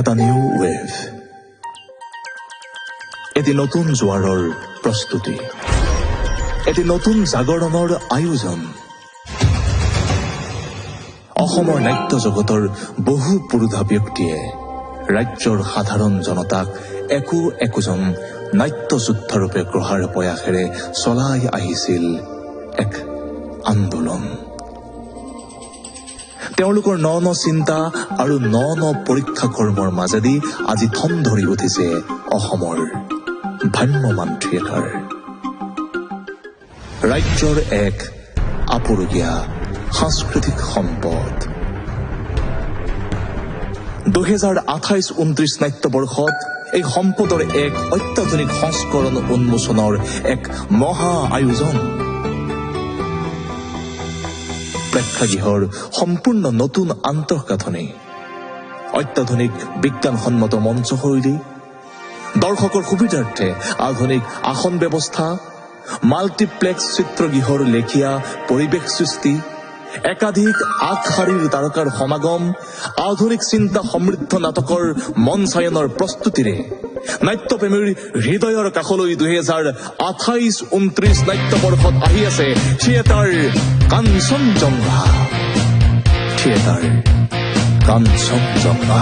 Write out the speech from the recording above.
এটা new wave, এটি নতুন জোৱাৰৰ প্ৰস্তুতি, এটি নতুন জাগৰণৰ আয়োজন। অসমৰ নাট্য জগতৰ বহু পুৰুধা ব্যক্তিয়ে ৰাজ্যৰ সাধাৰণ জনতাক একোজন নাট্যযুদ্ধৰূপে গঢ়াৰ প্ৰয়াসেৰে চলাই আহিছিল এক আন্দোলন। তেওঁলোকৰ ন চিন্তা আৰু ন পৰীক্ষা কৰ্মৰ মাজেদি আজি থম ধৰি উঠিছে অসমৰ ভ্ৰাম্যমাণ থিয়েটাৰ। ৰাজ্যৰ এক আপুৰুগীয়া সাংস্কৃতিক সম্পদ। 2028-29 নাট্যবৰ্ষত এই সম্পদৰ এক অত্যাধুনিক সংস্কৰণ উন্মোচনৰ এক মহা আয়োজন। প্ৰেক্ষাগৃহৰ সম্পূৰ্ণ নতুন আন্তঃগাঁথনি, অত্যাধুনিক বিজ্ঞানসন্মত মঞ্চশৈলী, দৰ্শকৰ সুবিধাৰ্থে আধুনিক আসন ব্যৱস্থা, মাল্টিপ্লেক্স চিত্ৰগৃহৰ লেখীয়া পৰিৱেশ সৃষ্টি, একাধিক আগশাৰীৰ তাৰকাৰ সমাগম, আধুনিক চিন্তা সমৃদ্ধ নাটকৰ মঞ্চায়নৰ প্ৰস্তুতিৰে নাট্যপ্ৰেমীৰ হৃদয়ৰ কাষলৈ 2028-29 নাট্যবৰ্ষত আহি আছে থিয়েটাৰ কাঞ্চনজংঘা। থিয়েটাৰ কাঞ্চনজংঘা।